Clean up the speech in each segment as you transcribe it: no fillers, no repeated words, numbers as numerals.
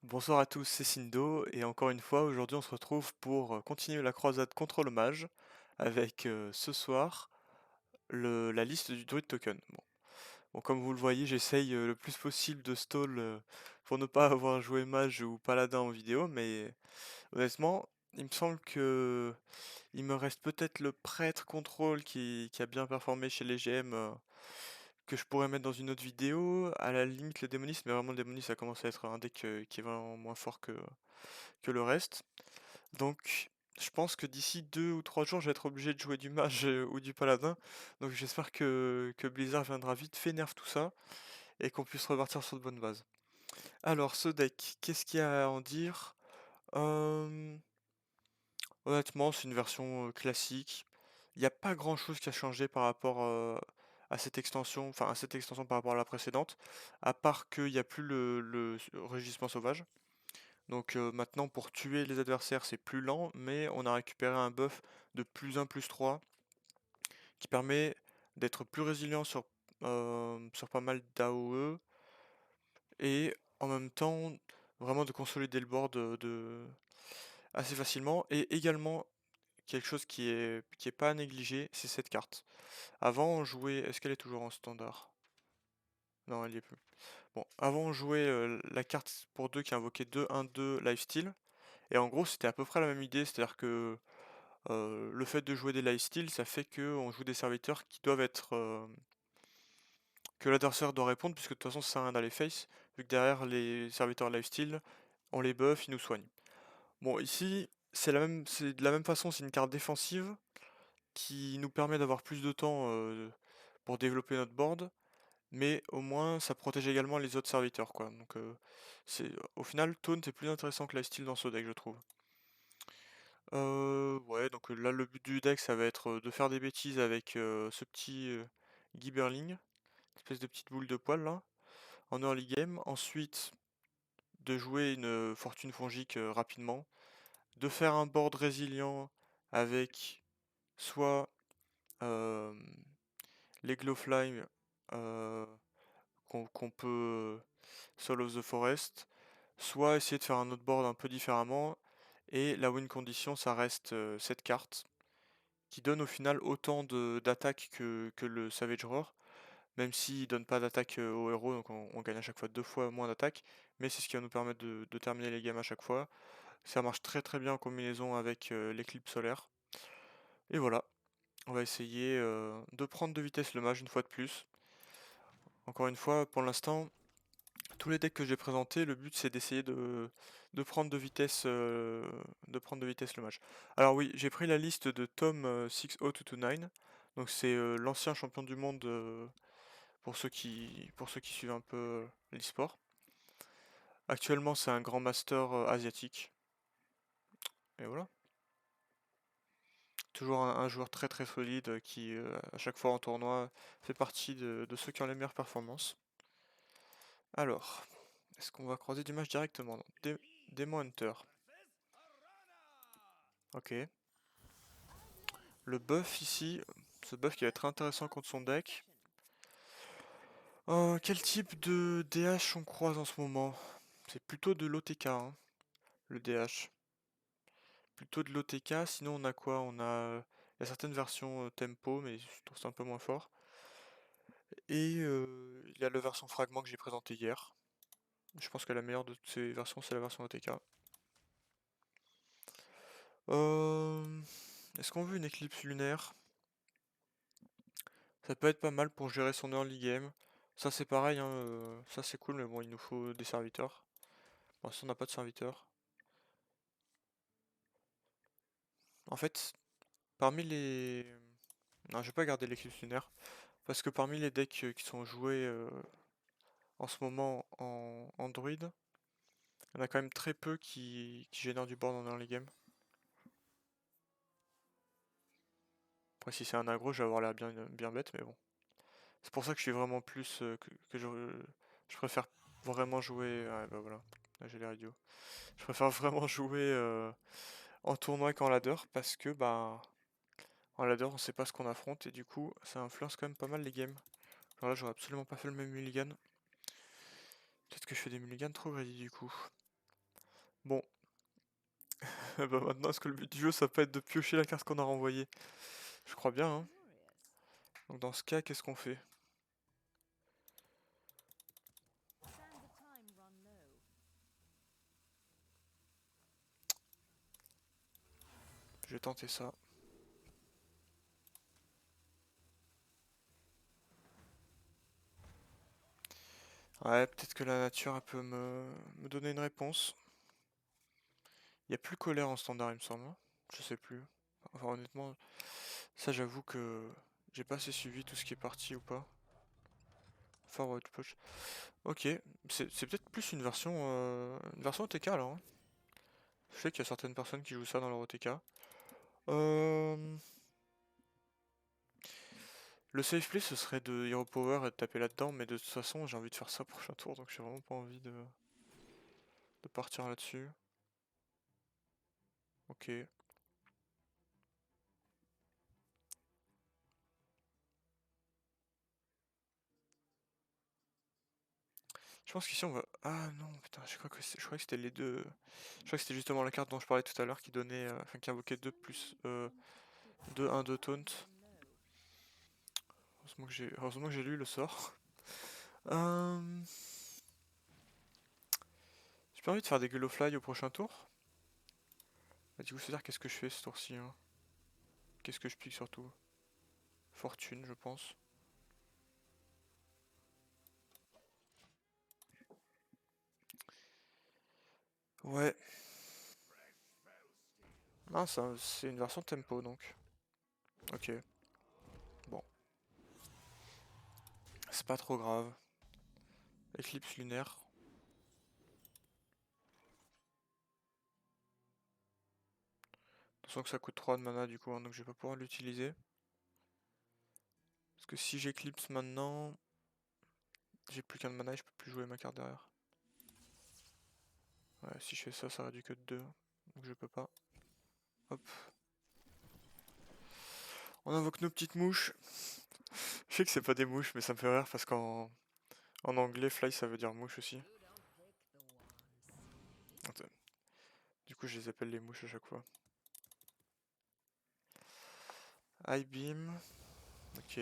Bonsoir à tous, c'est Sindo, et encore une fois, aujourd'hui on se retrouve pour continuer la croisade contre le mage, avec ce soir la liste du Druid Token. Bon, comme vous le voyez, j'essaye le plus possible de stall pour ne pas avoir joué mage ou paladin en vidéo, mais honnêtement, il me semble que il me reste peut-être le prêtre contrôle qui a bien performé chez les GM, que je pourrais mettre dans une autre vidéo, à la limite le démoniste, mais vraiment le démoniste ça commence à être un deck qui est vraiment moins fort que le reste. Donc, je pense que d'ici 2 ou 3 jours, je vais être obligé de jouer du mage ou du paladin. Donc, j'espère que Blizzard viendra vite fait nerf tout ça et qu'on puisse repartir sur de bonnes bases. Alors, ce deck, qu'est-ce qu'il y a à en dire? Euh, Honnêtement, c'est une version classique. Il n'y a pas grand-chose qui a changé par rapport à cette extension, enfin à cette extension par rapport à la précédente, à part qu'il n'y a plus le rugissement sauvage. Donc maintenant pour tuer les adversaires c'est plus lent, mais on a récupéré un buff de +1 +3 qui permet d'être plus résilient sur pas mal d'AOE et en même temps vraiment de consolider le board assez facilement. Et également quelque chose qui est pas à négliger, c'est cette carte. Avant on jouait, est-ce qu'elle est toujours en standard? Non, elle y est plus. Bon, avant on jouait la carte pour 2 qui invoquait 2-1-2 lifesteal. Et en gros, c'était à peu près la même idée, c'est-à-dire que le fait de jouer des lifesteals, ça fait que on joue des serviteurs qui doivent être que l'adversaire doit répondre, puisque de toute façon ça sert à rien d'aller face, vu que derrière les serviteurs lifesteal, on les buff, ils nous soignent. Bon, ici, c'est de la même façon, c'est une carte défensive qui nous permet d'avoir plus de temps pour développer notre board, mais au moins ça protège également les autres serviteurs, quoi. Donc au final, Taunt est plus intéressant que lifesteal dans ce deck, je trouve. Ouais, donc là, le but du deck, ça va être de faire des bêtises avec ce petit Gibberling, espèce de petite boule de poil là, en early game. Ensuite, de jouer une fortune fongique rapidement, de faire un board résilient avec soit euh, les Glowfly euh, qu'on peut Soul of the Forest, soit essayer de faire un autre board un peu différemment. Et la win condition, ça reste cette carte qui donne au final autant d'attaque que le Savage Roar, même s'il donne pas d'attaque au héros, donc on gagne à chaque fois 2 fois moins d'attaque, mais c'est ce qui va nous permettre de terminer les games à chaque fois. Ça marche très très bien en combinaison avec l'éclipse solaire. Et voilà, on va essayer de prendre de vitesse le mage une fois de plus. Encore une fois, pour l'instant, tous les decks que j'ai présentés, le but c'est d'essayer de prendre de prendre de vitesse le match. Alors oui, j'ai pris la liste de Tom 60229, donc c'est l'ancien champion du monde pour ceux qui suivent un peu l'e-sport. Actuellement, c'est un grand master asiatique, et voilà. Toujours un joueur très très solide qui, à chaque fois en tournoi, fait partie de ceux qui ont les meilleures performances. Alors, est-ce qu'on va croiser du match directement? Non. Demon Hunter. Ok. Le buff ici, ce buff qui va être intéressant contre son deck. Quel type de DH on croise en ce moment? C'est plutôt de l'OTK, hein, le DH. Plutôt de l'OTK, sinon on a quoi? Il y a certaines versions tempo, mais je trouve ça un peu moins fort. Et il y a la version fragment que j'ai présentée hier. Je pense que la meilleure de toutes ces versions, c'est la version OTK. Euh, Est-ce qu'on veut une éclipse lunaire? Ça peut être pas mal pour gérer son early game. Ça c'est pareil, hein, ça c'est cool, mais bon, il nous faut des serviteurs. Bon, si on n'a pas de serviteurs. En fait, parmi les... Non, je vais pas garder l'éclipse lunaire, parce que parmi les decks qui sont joués en ce moment en Android, il y en a quand même très peu qui génèrent du board en early game. Après, si c'est un aggro, je vais avoir l'air bien bête, mais bon. C'est pour ça que je suis vraiment plus... que je préfère vraiment jouer... Ouais, bah voilà, là j'ai l'air idiot. Je préfère vraiment jouer en tournoi qu'en ladder, parce que, bah... En ladder, on sait pas ce qu'on affronte, et du coup, ça influence quand même pas mal les games. Alors là, j'aurais absolument pas fait le même mulligan. Peut-être que je fais des mulligans trop greedy du coup. Bon. Bah maintenant, est-ce que le but du jeu, ça peut être de piocher la carte qu'on a renvoyée? Je crois bien, hein. Donc dans ce cas, qu'est-ce qu'on fait? Je vais tenter ça. Ouais, peut-être que la nature, elle peut me donner une réponse. Il n'y a plus colère en standard, il me semble, hein. Je sais plus. Enfin, honnêtement, ça, j'avoue que j'ai pas assez suivi tout ce qui est parti ou pas. Forward push. Ok, c'est peut-être plus une version OTK alors, hein. Je sais qu'il y a certaines personnes qui jouent ça dans leur OTK. Euh... Le safe play, ce serait de Hero Power et de taper là-dedans, mais de toute façon, j'ai envie de faire ça prochain tour, donc j'ai vraiment pas envie de partir là-dessus. Ok. Je pense qu'ici on va... Ah non, putain, je crois que c'était les deux... Je crois que c'était justement la carte dont je parlais tout à l'heure qui donnait... Enfin, qui invoquait 2 plus... 2, 1, 2 taunt. Heureusement que j'ai lu le sort. Euh... J'ai pas envie de faire des Gull Fly au prochain tour. Bah, du coup, c'est-à-dire qu'est-ce que je fais ce tour-ci, hein? Qu'est-ce que je pique surtout? Fortune, je pense. Ouais. Ah, ça, c'est une version tempo, donc. Ok. Bon. C'est pas trop grave. Éclipse lunaire. Attention que ça coûte 3 de mana du coup, hein, donc je vais pas pouvoir l'utiliser. Parce que si j'éclipse maintenant, j'ai plus qu'un de mana et je peux plus jouer ma carte derrière. Ouais, si je fais ça, ça réduit que de 2. Donc je peux pas. Hop. On invoque nos petites mouches. Je sais que c'est pas des mouches, mais ça me fait rire parce qu'en anglais, fly ça veut dire mouche aussi. Attends. Du coup, je les appelle les mouches à chaque fois. High beam. Ok.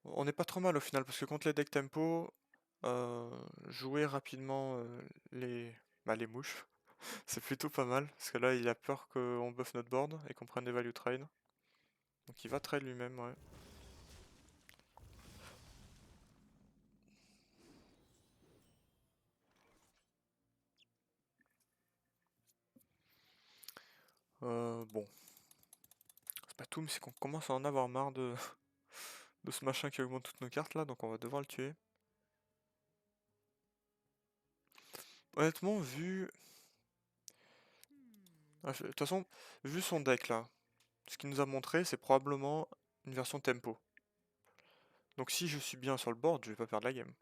On n'est pas trop mal au final parce que contre les decks tempo, jouer rapidement les mouches, c'est plutôt pas mal. Parce que là, il a peur qu'on buff notre board et qu'on prenne des value trade. Donc il va trade lui-même, ouais. Bon. C'est pas tout, mais c'est qu'on commence à en avoir marre de ce machin qui augmente toutes nos cartes là, donc on va devoir le tuer. Honnêtement, de toute façon, vu son deck là, ce qu'il nous a montré, c'est probablement une version tempo. Donc si je suis bien sur le board, je vais pas perdre la game.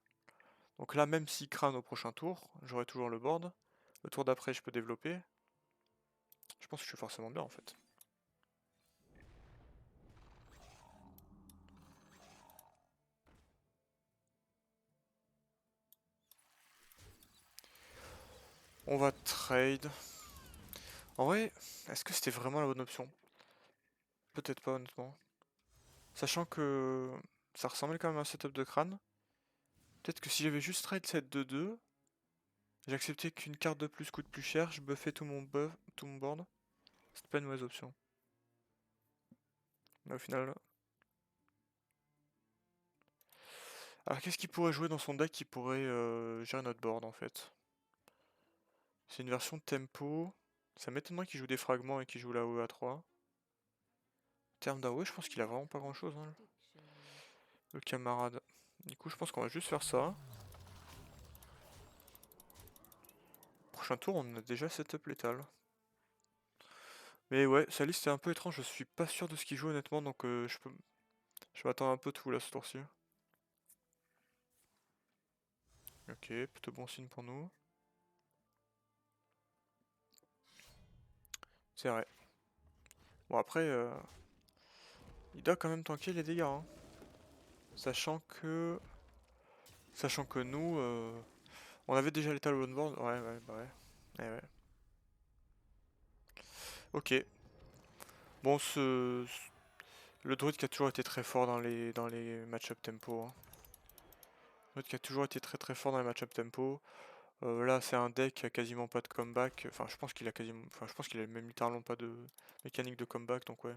Donc là, même s'il crâne au prochain tour, j'aurai toujours le board. Le tour d'après, je peux développer. Je pense que je suis forcément bien en fait. On va trade. En vrai, est-ce que c'était vraiment la bonne option? Peut-être pas honnêtement. Sachant que ça ressemblait quand même à un setup de crâne. Peut-être que si j'avais juste trade cette 2-2, j'acceptais qu'une carte de plus coûte plus cher, je buffais tout mon board. C'était pas une mauvaise option. Mais au final... Alors qu'est-ce qu'il pourrait jouer dans son deck qui pourrait gérer notre board en fait? C'est une version tempo. Ça m'étonnerait qu'il joue des fragments et qu'il joue la OE à 3. En termes d'AOE, je pense qu'il a vraiment pas grand chose, hein, le camarade. Du coup, je pense qu'on va juste faire ça. Prochain tour, on a déjà setup létal. Mais ouais, sa liste est un peu étrange, je suis pas sûr de ce qu'il joue honnêtement, donc je m'attends un peu tout là ce tour-ci. Ok, plutôt bon signe pour nous. C'est vrai. Bon après, il doit quand même tanker les dégâts, hein. Sachant que Sachant que nous, on avait déjà l'étal on board. Ouais, ouais, bah ouais. Eh ouais. Ok. Bon, le druide qui a toujours été très fort dans les match-up tempo, hein. Le druide qui a toujours été très très fort dans les match-up tempo. Là, c'est un deck qui a quasiment pas de comeback. Enfin, je pense qu'il a quasiment. Enfin, je pense qu'il a même littéralement pas de mécanique de comeback. Donc, ouais.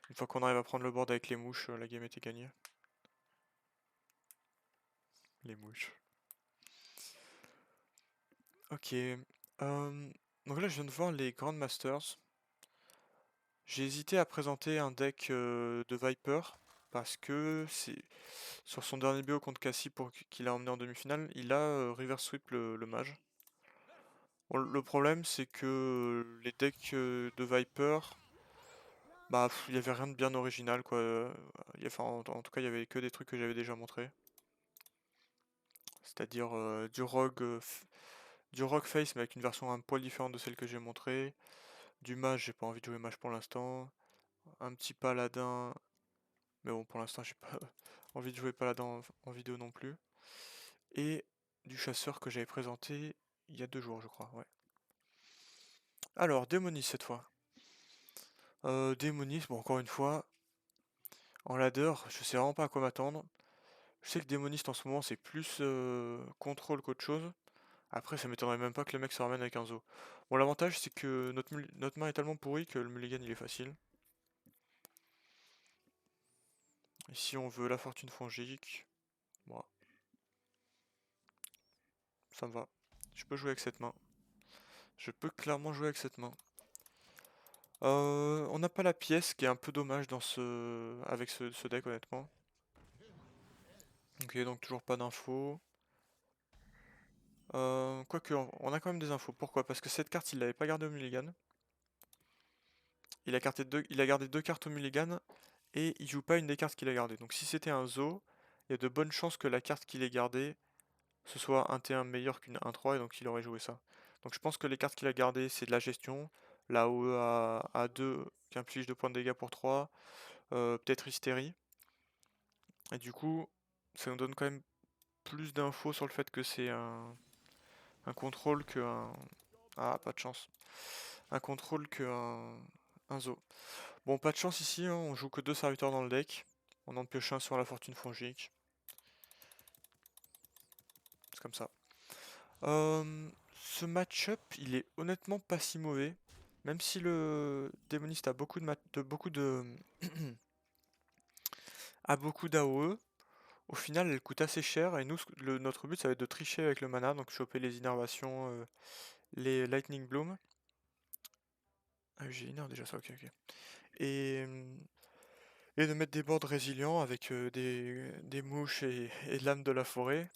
Une fois qu'on arrive à prendre le board avec les mouches, la game était gagnée. Les mouches. Ok. Donc là, je viens de voir les Grandmasters. J'ai hésité à présenter un deck de Viper parce que c'est sur son dernier bio contre Cassie qu'il a emmené en demi-finale, il a reverse sweep le mage. Bon, le problème c'est que les decks de Viper, bah il y avait rien de bien original quoi. Enfin, en tout cas il y avait que des trucs que j'avais déjà montré. C'est-à-dire du rogue face mais avec une version un poil différente de celle que j'ai montrée. Du mage, j'ai pas envie de jouer mage pour l'instant. Un petit paladin. Mais bon, pour l'instant, j'ai pas envie de jouer paladin en vidéo non plus. Et du chasseur que j'avais présenté il y a 2 jours, je crois, ouais. Alors, Démonis cette fois. Démonis, bon, encore une fois, en ladder, je sais vraiment pas à quoi m'attendre. Je sais que Démoniste en ce moment, c'est plus contrôle qu'autre chose. Après, ça m'étonnerait même pas que le mec se ramène avec un zoo. Bon, l'avantage, c'est que notre main est tellement pourrie que le mulligan, il est facile. Ici, on veut la fortune fongique. Bon, ça me va. Je peux jouer avec cette main. Je peux clairement jouer avec cette main. On n'a pas la pièce, qui est un peu dommage avec ce deck, honnêtement. Ok, donc toujours pas d'infos. Quoique, on a quand même des infos. Pourquoi? Parce que cette carte, il l'avait pas gardée au mulligan. Il a gardé 2 cartes au mulligan et il joue pas une des cartes qu'il a gardées. Donc si c'était un Zo, il y a de bonnes chances que la carte qu'il ait gardée, ce soit un T1 meilleur qu'une 1-3 et donc il aurait joué ça. Donc je pense que les cartes qu'il a gardées, c'est de la gestion. La OE à 2 qui inflige 2 points de dégâts pour 3. Peut-être Hystérie. Et du coup, ça nous donne quand même plus d'infos sur le fait que c'est un contrôle que un... Ah, pas de chance. Un contrôle que un Zo. Bon, pas de chance ici, hein, on joue que 2 serviteurs dans le deck. On en pioche un sur la fortune fongique. C'est comme ça. Ce match-up, il est honnêtement pas si mauvais. Même si le démoniste a beaucoup d'AOE, au final elle coûte assez cher et nous notre but ça va être de tricher avec le mana, donc choper les innervations, les Lightning Bloom. Ah, j'ai inner déjà ça, ok, ok. Et, et de mettre des boards résilients avec des mouches et de l'âme de la forêt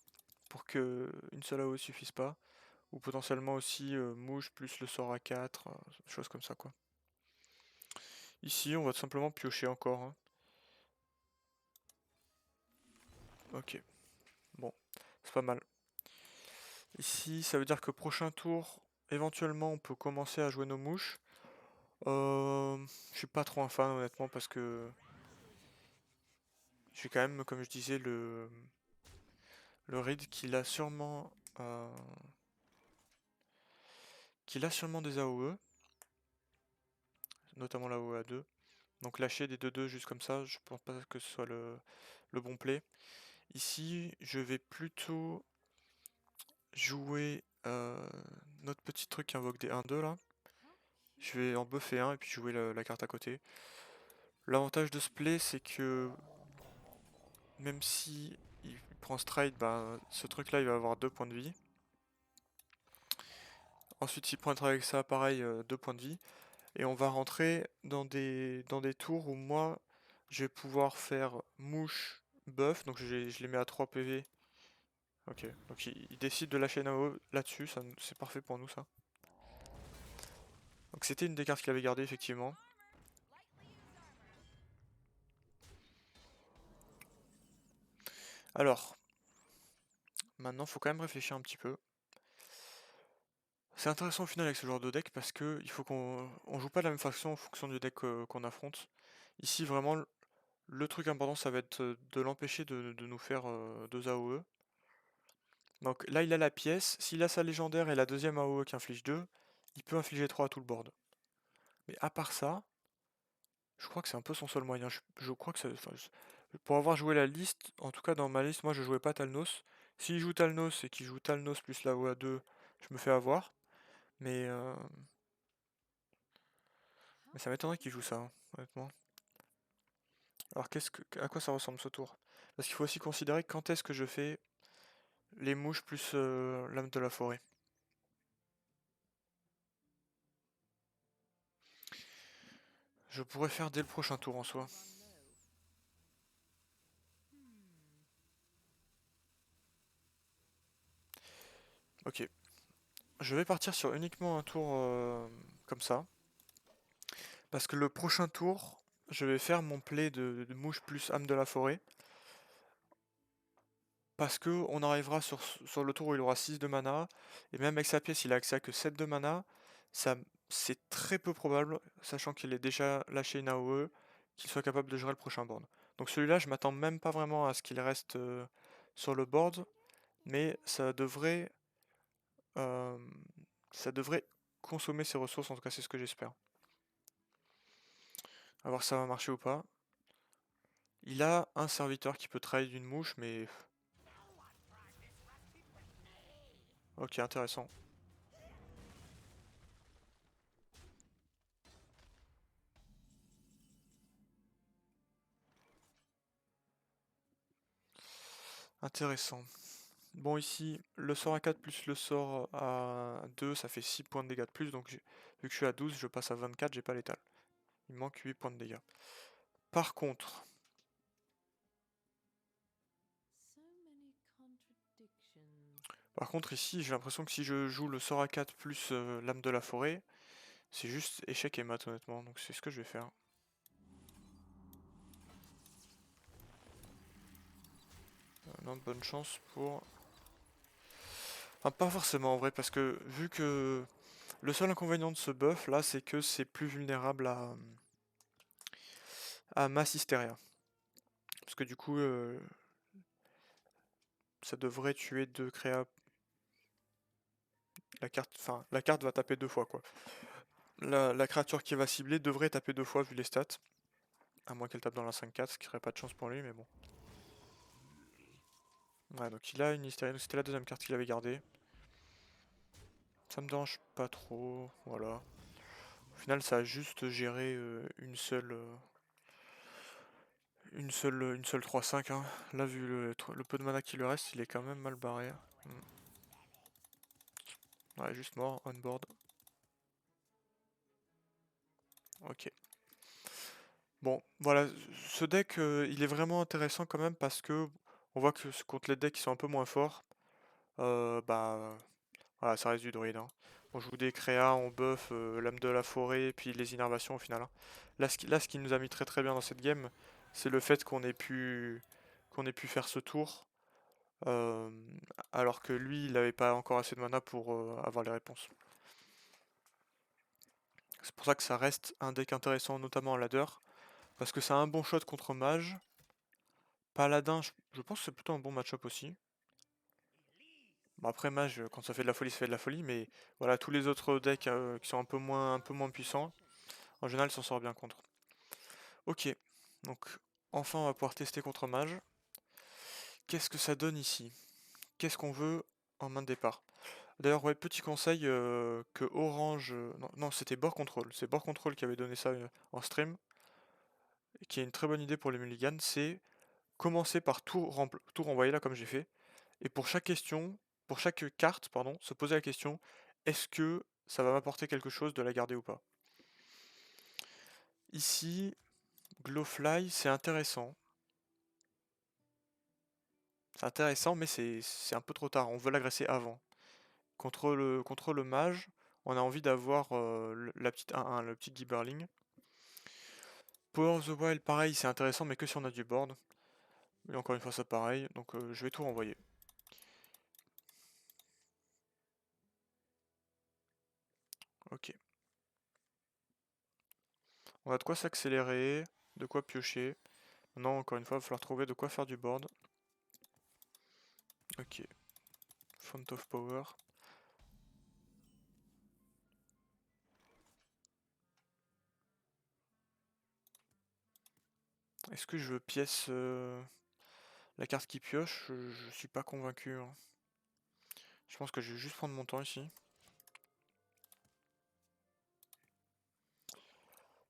pour que une seule AOE suffise pas. Ou potentiellement aussi mouche plus le sort à 4, choses comme ça quoi. Ici on va tout simplement piocher encore, hein. Ok, bon, c'est pas mal. Ici ça veut dire que prochain tour, éventuellement on peut commencer à jouer nos mouches. Je suis pas trop un fan honnêtement parce que j'ai quand même, comme je disais, le read qu'il a sûrement des AOE, notamment la AOE à 2. Donc lâcher des 2-2 juste comme ça, je pense pas que ce soit le bon play. Ici, je vais plutôt jouer notre petit truc qui invoque des 1-2 là. Je vais en buffer un et puis jouer la carte à côté. L'avantage de ce play, c'est que même si il prend stride, bah, ce truc là il va avoir 2 points de vie. Ensuite, s'il prend un avec ça, pareil, 2 points de vie. Et on va rentrer dans des tours où moi je vais pouvoir faire mouche buff, donc je les mets à 3 PV. Ok, donc il décide de lâcher Nao là-dessus, c'est parfait pour nous ça. Donc c'était une des cartes qu'il avait gardées effectivement. Alors, maintenant faut quand même réfléchir un petit peu. C'est intéressant au final avec ce genre de deck parce que il faut qu'on joue pas de la même façon en fonction du deck qu'on affronte. Ici vraiment le truc important ça va être de l'empêcher de nous faire 2 AOE. Donc là, il a la pièce. S'il a sa légendaire et la deuxième AOE qui inflige 2, il peut infliger 3 à tout le board. Mais à part ça, je crois que c'est un peu son seul moyen. Je crois que pour avoir joué la liste, en tout cas dans ma liste, moi je jouais pas Talnos. S'il joue Talnos et qu'il joue Talnos plus la OA 2, je me fais avoir. Mais, euh, mais ça m'étonnerait qu'il joue ça, hein, honnêtement. Alors à quoi ça ressemble ce tour? Parce qu'il faut aussi considérer quand est-ce que je fais les mouches plus l'âme de la forêt. Je pourrais faire dès le prochain tour en soi. Ok. Je vais partir sur uniquement un tour comme ça. Parce que le prochain tour, je vais faire mon play de mouche plus âme de la forêt. Parce que on arrivera sur le tour où il aura 6 de mana. Et même avec sa pièce, il a accès à que 7 de mana. Ça, c'est très peu probable, sachant qu'il est déjà lâché une AOE, qu'il soit capable de gérer le prochain board. Donc celui-là, je m'attends même pas vraiment à ce qu'il reste sur le board. Mais euh, ça devrait consommer ses ressources, en tout cas c'est ce que j'espère. A voir si ça va marcher ou pas. Il a un serviteur qui peut trahir d'une mouche, mais... Ok, intéressant. Intéressant. Bon, ici, le sort à 4 plus le sort à 2, ça fait 6 points de dégâts de plus. Donc, vu que je suis à 12, je passe à 24, j'ai pas létal. Il me manque 8 points de dégâts. Par contre, ici, j'ai l'impression que si je joue le sort à 4 plus l'âme de la forêt, c'est juste échec et mat, honnêtement. Donc, c'est ce que je vais faire. Non, de bonne chance pour... Enfin, pas forcément en vrai, parce que vu que le seul inconvénient de ce buff là, c'est que c'est plus vulnérable à Mass Hysteria. Parce que du coup, ça devrait tuer deux créas. La carte va taper deux fois quoi. La créature qui va cibler devrait taper deux fois vu les stats. À moins qu'elle tape dans la 5-4, ce qui serait pas de chance pour lui, mais bon. Ouais, donc il a une Hysteria, c'était la deuxième carte qu'il avait gardée. Ça me dérange pas trop, voilà. Au final, ça a juste géré une seule 3-5. Hein. Là, vu le peu de mana qui lui reste, il est quand même mal barré. Ouais, juste mort, on board. Ok. Bon, voilà, ce deck, il est vraiment intéressant quand même parce que on voit que contre les decks qui sont un peu moins forts, bah voilà, ça reste du druide. Hein. On joue des créas, on buff l'âme de la forêt, puis les innervations au final. Hein. Là, ce qui nous a mis très très bien dans cette game, c'est le fait qu'on ait pu faire ce tour, euh, alors que lui, il n'avait pas encore assez de mana pour avoir les réponses. C'est pour ça que ça reste un deck intéressant, notamment en ladder, parce que ça a un bon shot contre mage. Paladin, je pense que c'est plutôt un bon match-up aussi. Bon, après mage, quand ça fait de la folie, ça fait de la folie, mais voilà, tous les autres decks qui sont un peu moins puissants, en général, s'en sort bien contre. Ok, donc enfin on va pouvoir tester contre mage. Qu'est-ce que ça donne ici? Qu'est-ce qu'on veut en main de départ? D'ailleurs, ouais, petit conseil que Orange... non, non, c'était Board Control. C'est Board Control qui avait donné ça en stream. Qui est une très bonne idée pour les mulligans, c'est commencer par tout renvoyer là comme j'ai fait. Et pour chaque carte, pardon, se poser la question, est-ce que ça va m'apporter quelque chose de la garder ou pas? Ici, Glowfly, c'est intéressant. C'est intéressant, mais c'est un peu trop tard. On veut l'agresser avant. Contre le mage, on a envie d'avoir la petite 1-1, le petit Gibberling. Power of the Wild, pareil, c'est intéressant, mais que si on a du board. Et encore une fois, ça pareil, donc je vais tout renvoyer. Ok. On a de quoi s'accélérer, de quoi piocher. Maintenant, encore une fois, il va falloir trouver de quoi faire du board. Ok. Font of Power. Est-ce que je veux pièce la carte qui pioche? Je suis pas convaincu, hein. Je pense que je vais juste prendre mon temps ici.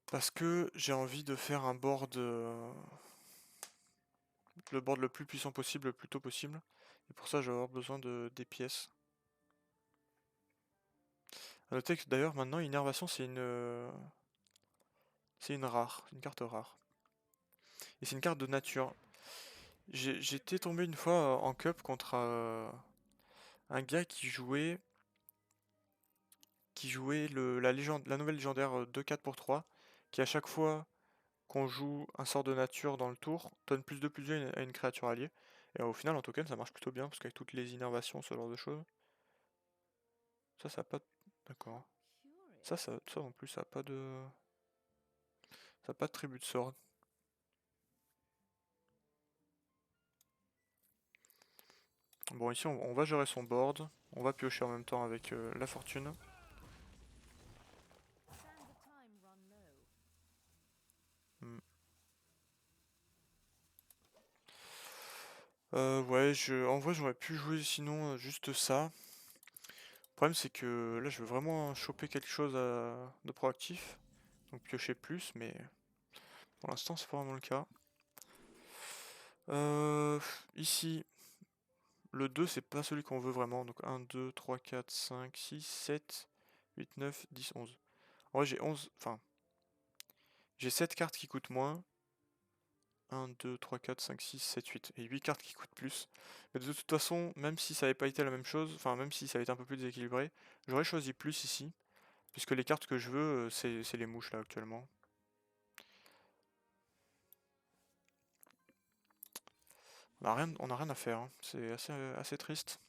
Parce que j'ai envie de faire un board, le board le plus puissant possible, le plus tôt possible. Et pour ça, je vais avoir besoin des pièces. A noter que d'ailleurs, maintenant, Innervation, c'est une rare, une carte rare. Et c'est une carte de nature. J'étais tombé une fois en cup contre un gars qui jouait la nouvelle légendaire 2-4 pour 3, qui à chaque fois qu'on joue un sort de nature dans le tour, donne +2/+2 à une créature alliée. Et au final, en token, ça marche plutôt bien, parce qu'avec toutes les innervations, ce genre de choses. Ça a pas... D'accord. Ça en plus, ça a pas de... Ça a pas de tribut de sort. Bon, ici, on va gérer son board. On va piocher en même temps avec la fortune. Hmm. Ouais, en vrai, j'aurais pu jouer sinon juste ça. Le problème, c'est que là, je veux vraiment choper quelque chose de proactif. Donc piocher plus, mais pour l'instant, c'est pas vraiment le cas. Ici, le 2, c'est pas celui qu'on veut vraiment. Donc 1, 2, 3, 4, 5, 6, 7, 8, 9, 10, 11. En vrai, j'ai 11. Enfin, j'ai 7 cartes qui coûtent moins. 1, 2, 3, 4, 5, 6, 7, 8. Et 8 cartes qui coûtent plus. Mais de toute façon, même si ça avait pas été la même chose, enfin, même si ça avait été un peu plus déséquilibré, j'aurais choisi plus ici. Puisque les cartes que je veux, c'est les mouches là actuellement. On a rien à faire, hein. C'est assez triste.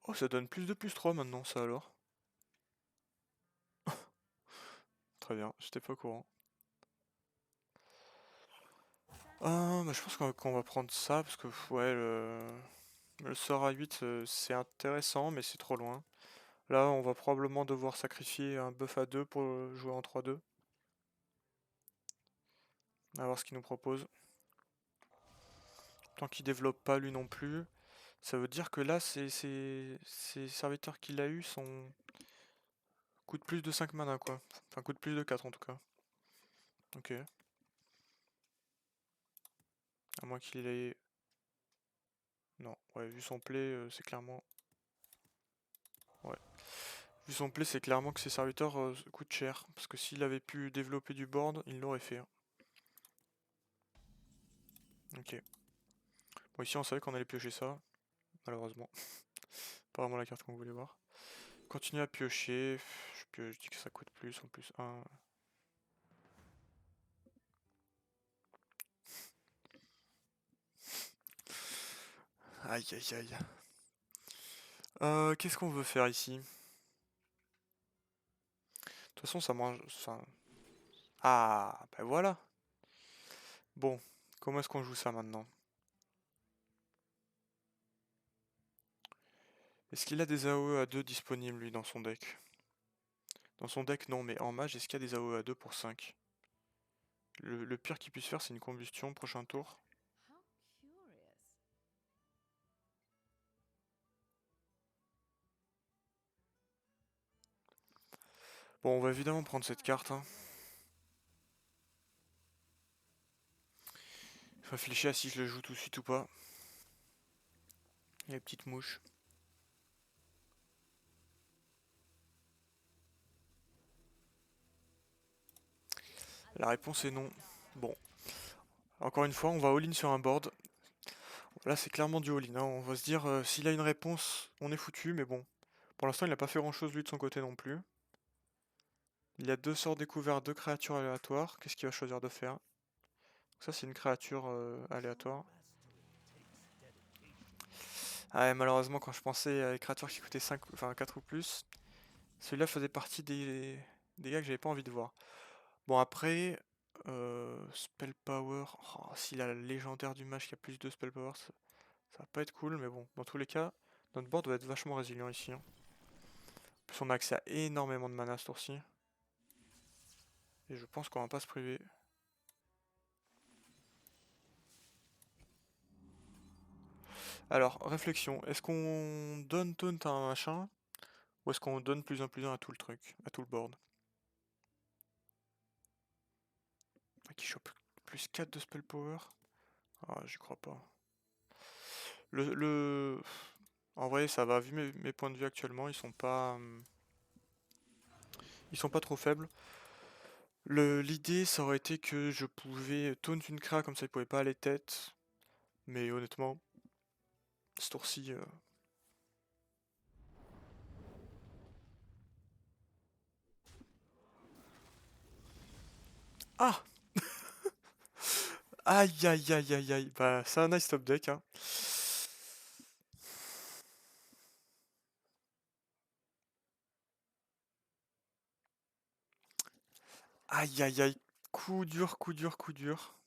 Oh, ça donne +2/+3 maintenant, ça alors. Très bien, j'étais pas au courant. Bah, je pense qu'on va prendre ça, parce que ouais, le sort à 8, c'est intéressant, mais c'est trop loin. Là, on va probablement devoir sacrifier un buff à 2 pour jouer en 3-2. On va voir ce qu'il nous propose. Tant qu'il développe pas lui non plus, ça veut dire que là, ces serviteurs qu'il a eu coûtent plus de 5 mana, quoi. Enfin, coûtent plus de 4 en tout cas. Ok. À moins qu'il ait... Non, ouais, vu son play, c'est clairement... Ouais. Vu son play, c'est clairement que ses serviteurs coûtent cher. Parce que s'il avait pu développer du board, il l'aurait fait, hein. Ok. Bon, ici, on savait qu'on allait piocher ça. Malheureusement. Pas vraiment la carte qu'on voulait voir. Continue à piocher. Je dis que ça coûte plus en plus 1. Aïe aïe aïe. Qu'est-ce qu'on veut faire ici? De toute façon, ça mange... Ah, ben voilà. Bon, comment est-ce qu'on joue ça maintenant? Est-ce qu'il a des AOE à 2 disponibles, lui, dans son deck? Dans son deck, non, mais en mage, est-ce qu'il y a des AOE à 2 pour 5? Le pire qu'il puisse faire, c'est une combustion, prochain tour. Bon, on va évidemment prendre cette carte, hein. Je réfléchis à si je le joue tout de suite ou pas. Les petites mouches. La réponse est non. Bon. Encore une fois, on va all-in sur un board. Là, c'est clairement du all-in, hein. On va se dire, s'il a une réponse, on est foutu, mais bon. Pour l'instant, il n'a pas fait grand-chose, lui, de son côté non plus. Il y a 2 sorts découverts, 2 créatures aléatoires. Qu'est-ce qu'il va choisir de faire? Ça, c'est une créature aléatoire. Ah ouais, malheureusement, quand je pensais à des créatures qui coûtaient 5, enfin 4 ou plus, celui-là faisait partie des gars que j'avais pas envie de voir. Bon, après, Spell power. Oh, si la légendaire du mage qui a plus de spell power, ça va pas être cool, mais bon, dans tous les cas, notre board va être vachement résilient ici, hein. En plus, on a accès à énormément de mana ce tour-ci. Et je pense qu'on va pas se priver. Alors, réflexion. Est-ce qu'on donne taunt à un machin? Ou est-ce qu'on donne plus un à tout le truc, à tout le board? Qui chope plus 4 de spell power? Ah, j'y crois pas. Le... En vrai, ça va, vu mes points de vue actuellement, ils sont pas trop faibles. L'idée, ça aurait été que je pouvais taunt une créa, comme ça il pouvait pas aller tête. Mais honnêtement, ce tour-ci... Ah! Aïe aïe aïe aïe aïe. Bah, c'est un nice top deck, hein. Aïe aïe aïe. Coup dur, coup dur, coup dur.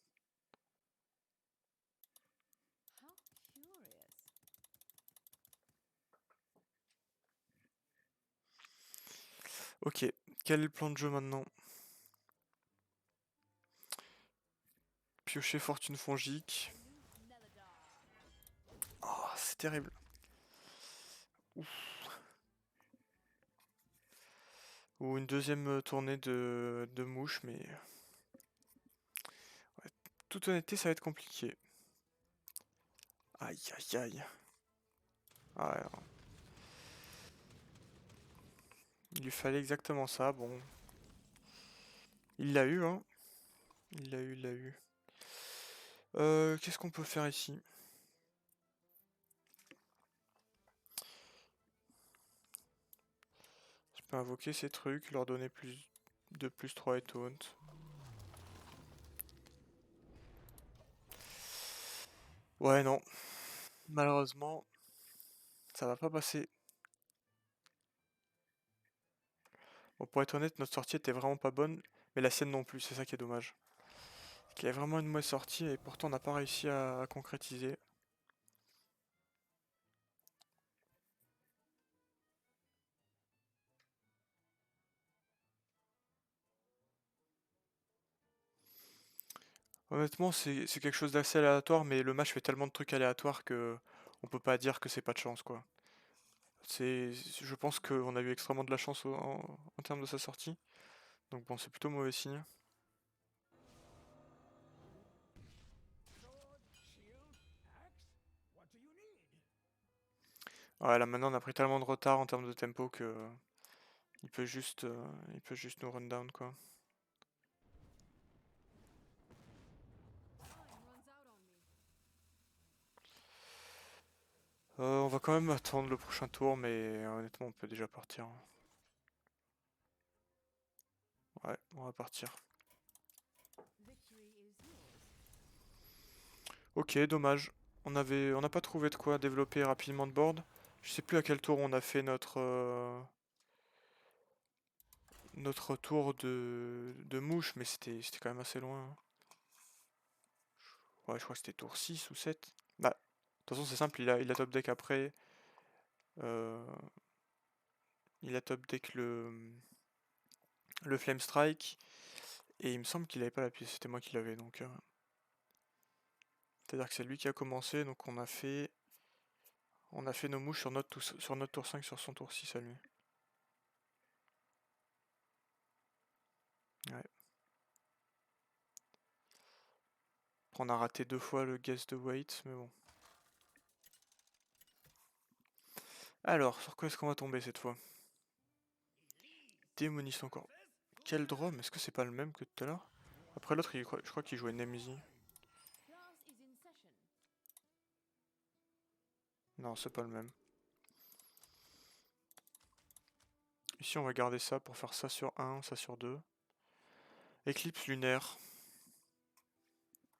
Ok, quel est le plan de jeu maintenant? Piocher fortune fongique. Oh, c'est terrible. Ouf. Ou une deuxième tournée de mouche, mais... Ouais, toute honnêteté, ça va être compliqué. Aïe aïe aïe. Ah, ouais, non. Il lui fallait exactement ça, bon. Il l'a eu, hein. Il l'a eu, il l'a eu. Qu'est-ce qu'on peut faire ici? Je peux invoquer ces trucs, leur donner plus 3 et taunt. Ouais, non. Malheureusement, ça va pas passer. Bon, pour être honnête, notre sortie était vraiment pas bonne, mais la sienne non plus, c'est ça qui est dommage. Il y a vraiment une mauvaise sortie et pourtant on n'a pas réussi à concrétiser. Honnêtement, c'est quelque chose d'assez aléatoire, mais le match fait tellement de trucs aléatoires que on peut pas dire que c'est pas de chance, quoi. Je pense qu'on a eu extrêmement de la chance en termes de sa sortie. Donc bon, c'est plutôt mauvais signe. Ouais, là maintenant on a pris tellement de retard en termes de tempo que il peut juste nous run down, quoi. On va quand même attendre le prochain tour, mais honnêtement on peut déjà partir. Ouais, on va partir. Ok, dommage. On n'a pas trouvé de quoi développer rapidement de board. Je sais plus à quel tour on a fait notre tour de mouche, mais c'était quand même assez loin, hein. Ouais, je crois que c'était tour 6 ou 7. Bah, de toute façon, c'est simple, il a top deck après. euh, il a top deck le Flame Strike. Et il me semble qu'il avait pas la pièce, c'était moi qui l'avais, donc... c'est-à-dire que c'est lui qui a commencé, donc on a fait nos mouches sur notre tour 5, sur son tour 6 à lui. Ouais. Après, on a raté 2 fois le guess de Wait, mais bon. Alors, sur quoi est-ce qu'on va tomber cette fois? Démoniste encore. Quel drum? Est-ce que c'est pas le même que tout à l'heure? Après l'autre, je crois qu'il jouait Nemesis. Non, c'est pas le même. Ici, on va garder ça pour faire ça sur 1, ça sur 2. Éclipse lunaire.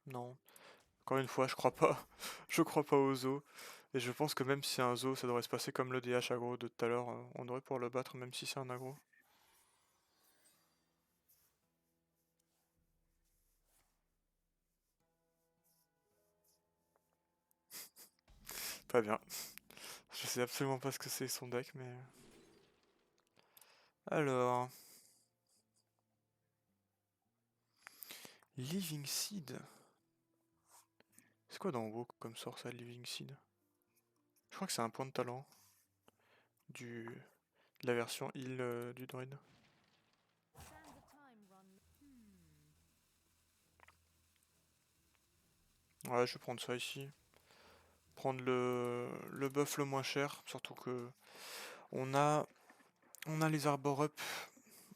Non. Encore une fois, je crois pas. Je crois pas aux os. Et je pense que même si c'est un zoo, ça devrait se passer comme le DH aggro de tout à l'heure. On devrait pouvoir le battre même si c'est un aggro. Pas bien. Je sais absolument pas ce que c'est son deck, mais... Alors... Living Seed. C'est quoi dans WoW comme sort ça, Living Seed? Je crois que c'est un point de talent de la version heal du druide. Ouais, je vais prendre ça ici. Prendre le buff le moins cher, surtout que on a les arbor up,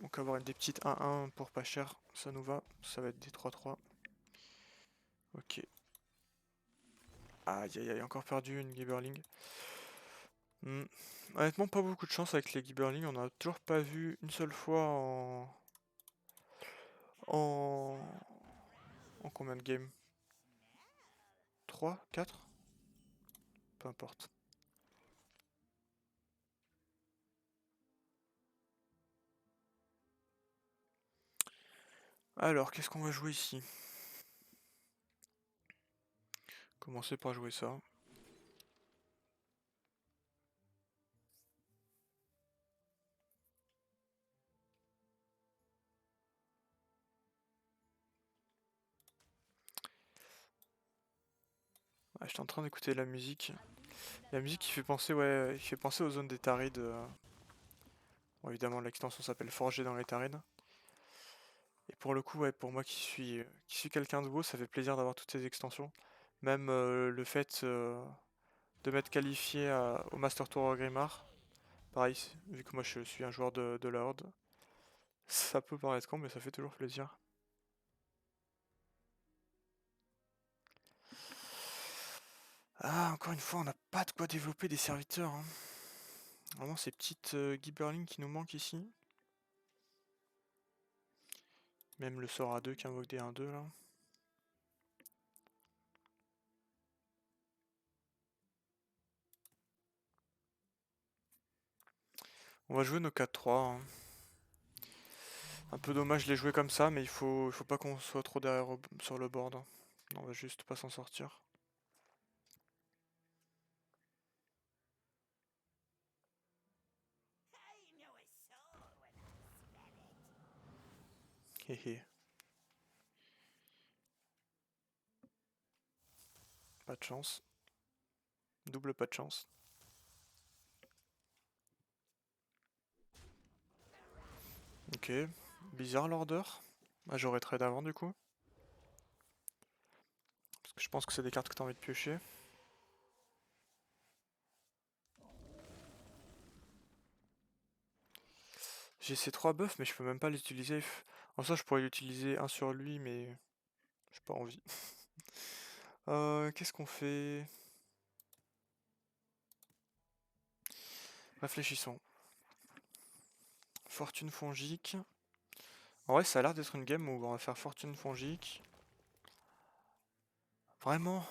donc avoir des petites 1-1 pour pas cher, ça nous va, ça va être des 3-3. Ok. Aïe aïe aïe, encore perdu une Gibberling. Honnêtement, pas beaucoup de chance avec les Gibberling, on a toujours pas vu une seule fois en, en combien de games? 3 4. Peu importe. Alors, qu'est-ce qu'on va jouer ici? Commencer par jouer ça. Ah, j'étais en train d'écouter la musique. La musique qui fait penser, ouais, qui fait penser aux zones des Tarides. Bon, évidemment, l'extension s'appelle Forger dans les Tarides. Et pour le coup, ouais, pour moi qui suis quelqu'un de beau, ça fait plaisir d'avoir toutes ces extensions. Même le fait de m'être qualifié au Master Tour Grimard. Pareil, vu que moi je suis un joueur de la Horde. Ça peut paraître con, mais ça fait toujours plaisir. Ah, encore une fois, on n'a pas de quoi développer des serviteurs, hein. Vraiment, ces petites Gibberling qui nous manquent ici. Même le sort A2 qui invoque des 1-2 là. On va jouer nos 4-3, hein. Un peu dommage de les jouer comme ça, mais il faut pas qu'on soit trop derrière sur le board, hein. On va juste pas s'en sortir. Héhé. Pas de chance. Double pas de chance. Ok. Bizarre l'order. Ah, j'aurais trade avant du coup. Parce que je pense que c'est des cartes que t'as envie de piocher. J'ai ces 3 buffs, mais je peux même pas les utiliser. En ça, je pourrais l'utiliser un sur lui, mais j'ai pas envie. Qu'est-ce qu'on fait? Réfléchissons. Fortune fongique. En vrai, ça a l'air d'être une game où on va faire fortune fongique. Vraiment?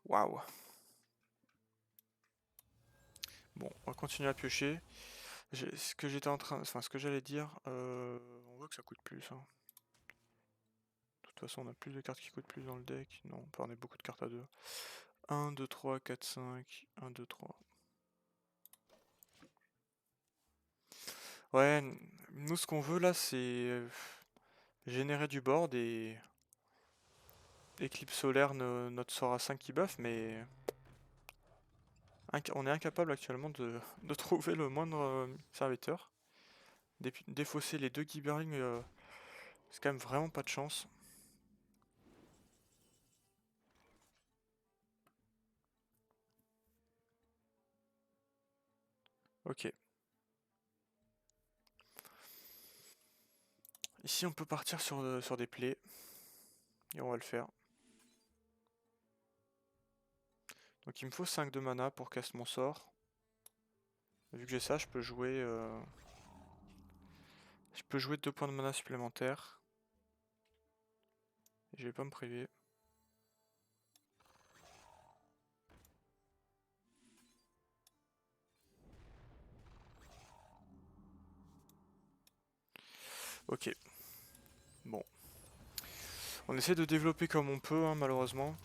Waouh. Bon, on va continuer à piocher. Ce que j'étais en train, enfin ce que j'allais dire, on voit que ça coûte plus, hein. De toute façon, on a plus de cartes qui coûtent plus dans le deck. Non, on peut en avoir beaucoup de cartes à 2. 1, 2, 3, 4, 5. 1, 2, 3. Ouais, nous ce qu'on veut là, c'est générer du board et éclipse solaire, notre sort à 5 qui buff, mais on est incapable actuellement de trouver le moindre serviteur. Défausser les deux Gibberling, c'est quand même vraiment pas de chance. Ok. Ici, on peut partir sur des plays. Et on va le faire. Donc il me faut 5 de mana pour casser mon sort. Vu que j'ai ça, je peux jouer... Je peux jouer 2 points de mana supplémentaires. Et je vais pas me priver. Ok. Bon. On essaie de développer comme on peut, hein, malheureusement.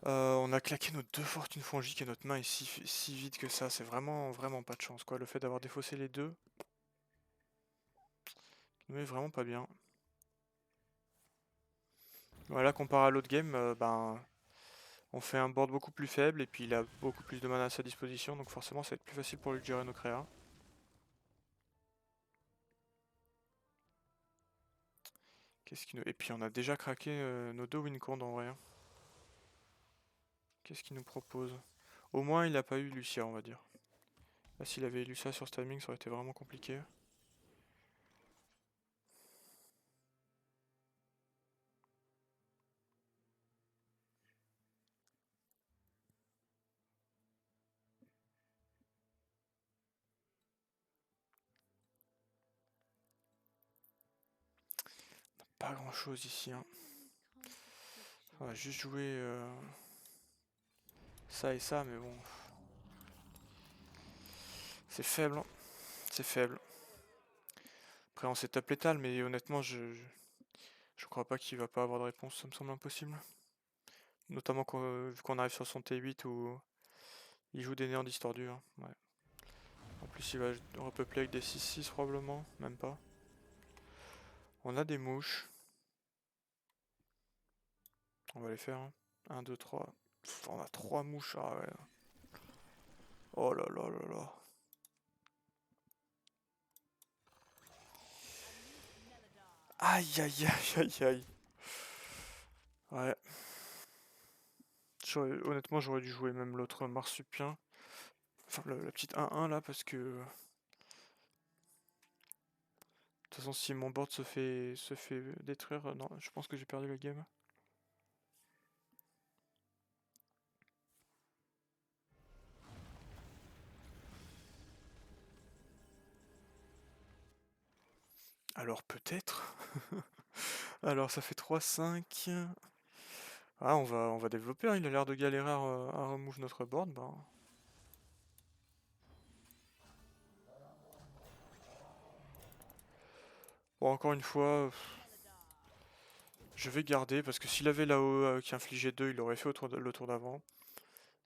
On a claqué nos 2 fortunes fongiques et notre main est si vide que ça. C'est vraiment, vraiment pas de chance, quoi. Le fait d'avoir défaussé les deux nous met vraiment pas bien. Voilà, comparé à l'autre game, ben, on fait un board beaucoup plus faible et puis il a beaucoup plus de mana à sa disposition, donc forcément ça va être plus facile pour lui de gérer nos créas. Et puis on a déjà craqué nos 2 Wincondes en vrai, hein. Qu'est-ce qu'il nous propose? Au moins il a pas eu Lucia, on va dire. Là, s'il avait lu ça sur ce timing, ça aurait été vraiment compliqué. Pas grand chose ici, hein. On va juste jouer ça et ça, mais bon. C'est faible, hein. C'est faible. Après on s'est tapé létal, mais honnêtement je crois pas qu'il va pas avoir de réponse, ça me semble impossible. Notamment vu qu'on arrive sur son T8 où il joue des néants distordus, hein. Ouais. En plus il va repeupler avec des 6-6 probablement, même pas. On a des mouches. On va les faire, hein. 1, 2, 3. On a 3 mouches, ah ouais. Oh là là là là. Aïe aïe aïe aïe aïe. Ouais. Honnêtement j'aurais dû jouer même l'autre marsupien. Enfin la petite 1-1 là parce que... De toute façon si mon board se fait détruire, non, je pense que j'ai perdu la game. Alors peut-être. Alors ça fait 3-5. Ah on va développer, hein. Il a l'air de galérer à remove notre board. Ben... Bon encore une fois, je vais garder parce que s'il avait là-haut qui infligeait 2, il l'aurait fait le tour d'avant.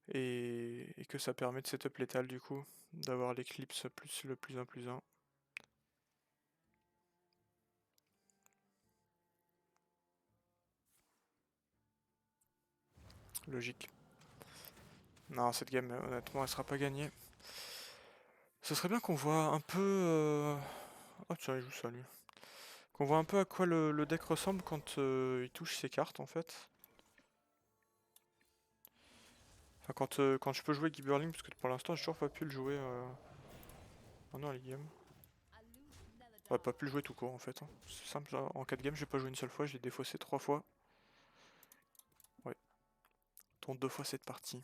Et que ça permet de setup létal du coup, d'avoir l'éclipse plus le +1 +1. Logique. Non, cette game, honnêtement, elle sera pas gagnée. Ce serait bien qu'on voit un peu... Oh tiens, il joue ça lui. Qu'on voit un peu à quoi le deck ressemble quand il touche ses cartes en fait. Enfin, quand je peux jouer Gibberling, parce que pour l'instant j'ai toujours pas pu le jouer en early game. Ouais, pas pu le jouer tout court en fait, hein. C'est simple, en 4 games j'ai pas joué une seule fois, je l'ai défaussé 3 fois. Ouais, dont 2 fois cette partie.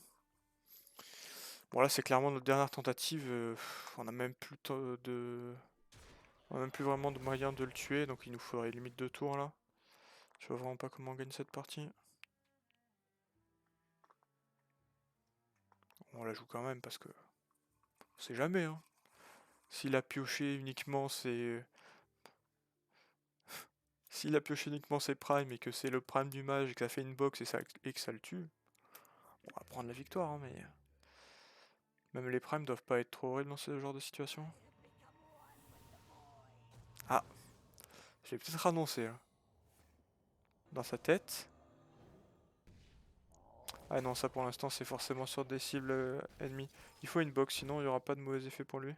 Bon là c'est clairement notre dernière tentative, on a même plus On a même plus vraiment de moyen de le tuer, donc il nous faudrait limite 2 tours là. Je vois vraiment pas comment on gagne cette partie. On la joue quand même parce que... On sait jamais, hein. S'il a pioché uniquement ses... S'il a pioché uniquement ses primes et que c'est le prime du mage et que ça fait une box et que ça le tue, on va prendre la victoire, hein, mais... Même les primes doivent pas être trop horribles dans ce genre de situation. Ah, je l'ai peut-être annoncé, hein. Dans sa tête. Ah non, ça pour l'instant c'est forcément sur des cibles ennemies. Il faut une box, sinon il n'y aura pas de mauvais effet pour lui.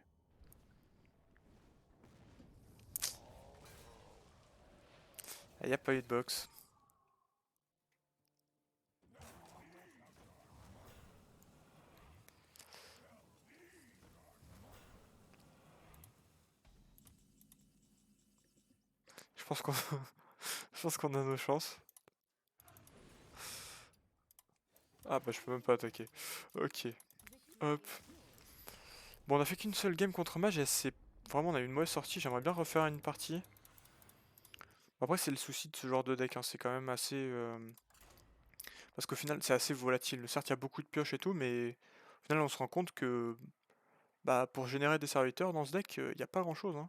Il n'y a pas eu de box. Je pense qu'on je pense qu'on a nos chances. Ah bah je peux même pas attaquer. Ok. Hop. Bon on a fait qu'une seule game contre mage et c'est... Vraiment on a eu une mauvaise sortie, j'aimerais bien refaire une partie. Après c'est le souci de ce genre de deck, hein. C'est quand même assez... Parce qu'au final c'est assez volatile. Certes il y a beaucoup de pioches et tout, mais au final on se rend compte que... Bah pour générer des serviteurs dans ce deck, il n'y a pas grand chose, hein.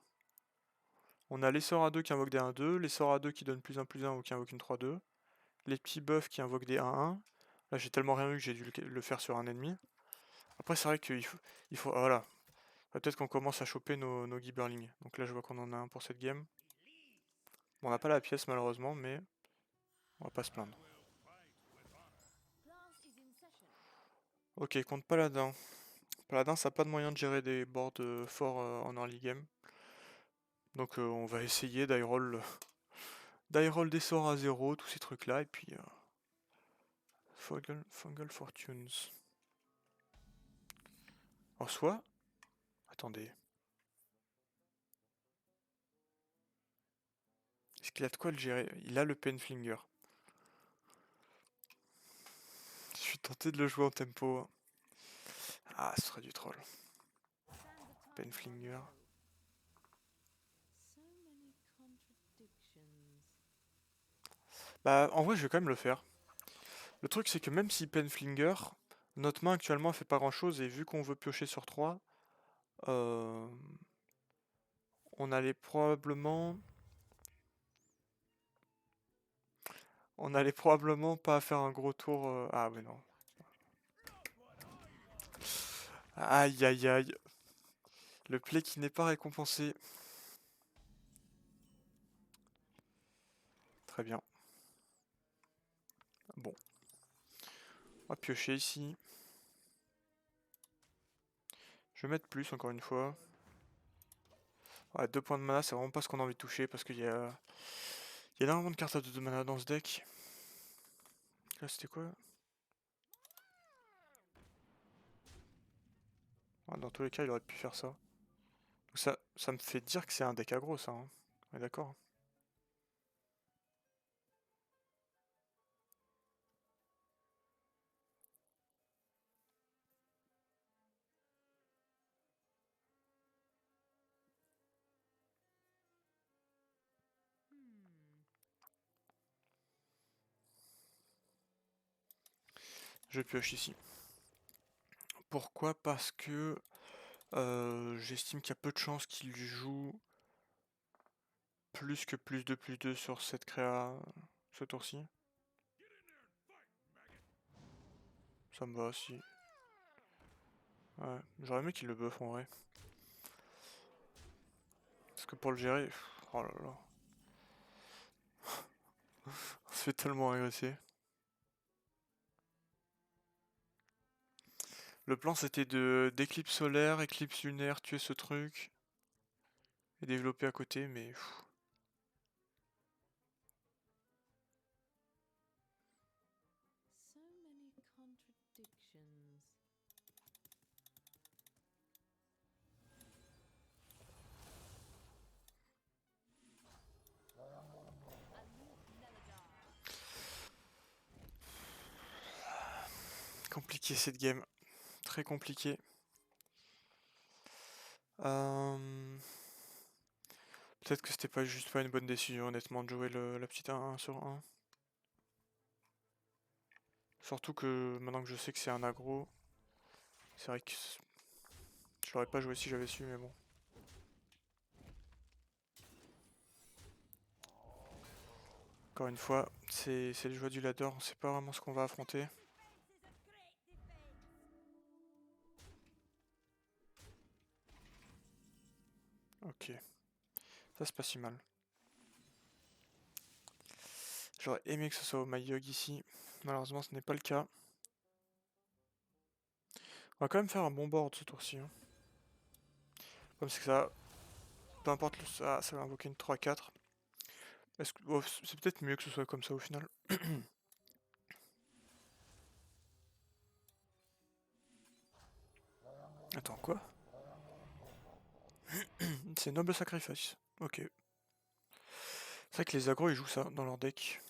On a les sorts à 2 qui invoquent des 1-2, les sorts à 2 qui donnent +1/+1 ou qui invoquent une 3-2, les petits buffs qui invoquent des 1-1. Là j'ai tellement rien eu que j'ai dû le faire sur un ennemi. Après c'est vrai qu'il faut voilà. Peut-être qu'on commence à choper nos Gibberlings. Donc là je vois qu'on en a un pour cette game. Bon, on n'a pas la pièce malheureusement, mais on va pas se plaindre. Ok, contre Paladin. Paladin ça n'a pas de moyen de gérer des boards forts en early game. Donc on va essayer d'iroll des sorts à 0, tous ces trucs là, et puis Fungal Fortunes. En soi, attendez. Est-ce qu'il a de quoi le gérer? Il a le Penflinger. Je suis tenté de le jouer en tempo. Ah, ce serait du troll. Penflinger. Bah, en vrai, je vais quand même le faire. Le truc, c'est que même si Penflinger, notre main actuellement fait pas grand chose, et vu qu'on veut piocher sur 3, on allait probablement. On allait probablement pas faire un gros tour. Ah, mais non. Aïe aïe aïe. Le play qui n'est pas récompensé. Très bien. Bon. On va piocher ici. Je vais mettre plus encore une fois. Ouais, 2 points de mana, c'est vraiment pas ce qu'on a envie de toucher parce qu'il y a énormément de cartes à 2 de mana dans ce deck. Là, c'était quoi? Ouais, dans tous les cas, il aurait pu faire ça. Donc ça me fait dire que c'est un deck aggro, ça. Hein. Ouais, d'accord. Je pioche ici. Pourquoi? Parce que j'estime qu'il y a peu de chances qu'il joue plus que +2/+2 sur cette créa ce tour-ci. Ça me va aussi. Ouais, j'aurais aimé qu'il le buff en vrai. Parce que pour le gérer, oh là là. On se fait tellement agresser. Le plan c'était d'éclipse solaire, éclipse lunaire, tuer ce truc. Et développer à côté, mais... Compliqué cette game. Très compliqué. Peut-être que c'était pas juste pas une bonne décision honnêtement de jouer la petite 1 sur 1. Surtout que maintenant que je sais que c'est un aggro, c'est vrai que je l'aurais pas joué si j'avais su, mais bon. Encore une fois, c'est le jeu du ladder, on sait pas vraiment ce qu'on va affronter. Ok, ça c'est pas si mal. J'aurais aimé que ce soit au Mayog ici, malheureusement ce n'est pas le cas. On va quand même faire un bon board ce tour-ci. Hein. Comme c'est que ça, peu importe, ça va invoquer une 3-4. Oh, c'est peut-être mieux que ce soit comme ça au final. Attends, quoi? C'est Noble Sacrifice. Ok. C'est vrai que les agros ils jouent ça dans leur deck.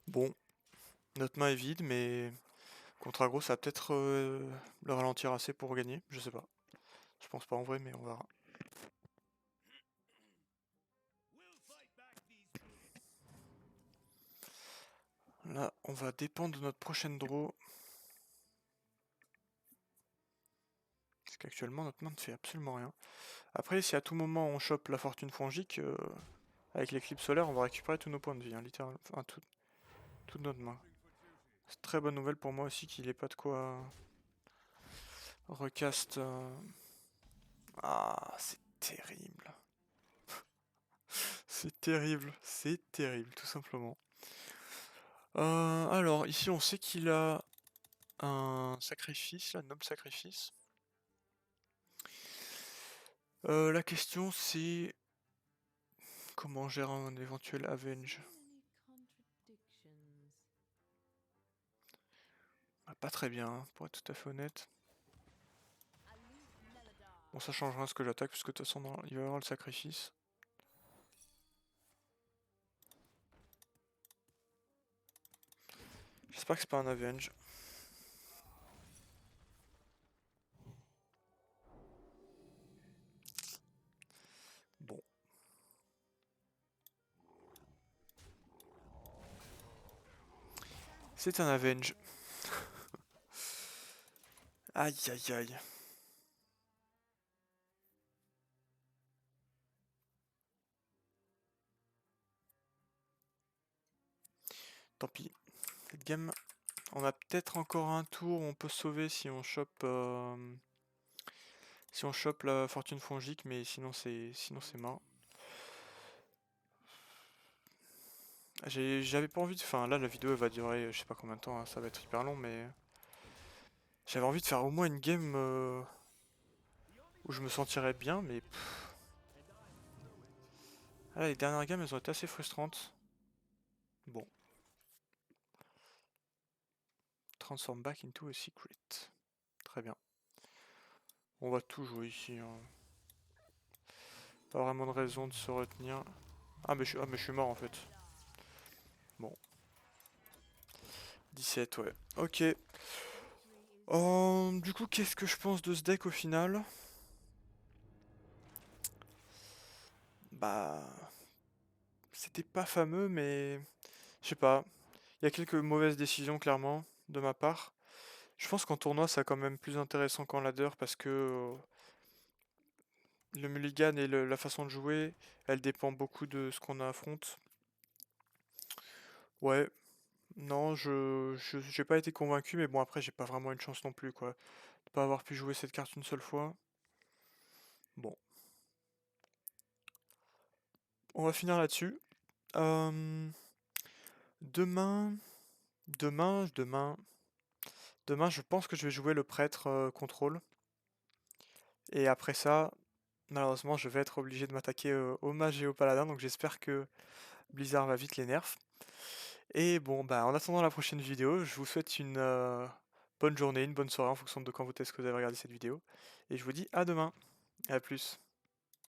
Bon, notre main est vide, mais contre aggro ça va peut-être le ralentir assez pour gagner, je sais pas. Je pense pas en vrai, mais on verra. Là, on va dépendre de notre prochaine draw. Parce qu'actuellement, notre main ne fait absolument rien. Après, si à tout moment on chope la fortune fongique, avec l'éclipse solaire, on va récupérer tous nos points de vie, hein, littéralement. Enfin, toute notre main. C'est très bonne nouvelle pour moi aussi qu'il ait pas de quoi recast. Ah, c'est terrible. C'est terrible, tout simplement. Alors, ici, on sait qu'il a un sacrifice, un noble sacrifice. La question, c'est comment gérer un éventuel avenge. Ah, pas très bien, hein, pour être tout à fait honnête. Bon, ça changera ce que j'attaque, puisque de toute façon, il va y avoir le sacrifice. J'espère que c'est pas un avenge. Bon. C'est un avenge. Aïe aïe aïe. Tant pis. Cette game, on a peut-être encore un tour où on peut sauver si on chope la fortune fongique, mais sinon c'est mort. J'avais pas envie de. Enfin là la vidéo elle va durer je sais pas combien de temps, hein, ça va être hyper long, mais j'avais envie de faire au moins une game où je me sentirais bien, mais ah, là, les dernières games elles ont été assez frustrantes. Bon. Transform back into a secret. Très bien. On va tout jouer ici, hein. Pas vraiment de raison de se retenir. Ah mais je suis mort en fait. Bon. 17, ouais. Ok. Du coup, qu'est-ce que je pense de ce deck au final? Bah... C'était pas fameux, mais... Je sais pas. Il y a quelques mauvaises décisions, clairement, de ma part. Je pense qu'en tournoi, c'est quand même plus intéressant qu'en ladder, parce que le mulligan et la façon de jouer, elle dépend beaucoup de ce qu'on affronte. Ouais, non, j'ai pas été convaincu, mais bon, après, j'ai pas vraiment une chance non plus, quoi. De pas avoir pu jouer cette carte une seule fois. Bon, on va finir là-dessus. Euh, demain, demain, je pense que je vais jouer le prêtre contrôle. Et après ça, malheureusement, je vais être obligé de m'attaquer au mage et au paladin, donc j'espère que Blizzard va vite les nerfs. Et bon, bah, en attendant la prochaine vidéo, je vous souhaite une bonne journée, une bonne soirée en fonction de quand est-ce que vous avez regardé cette vidéo. Et je vous dis à demain, et à plus.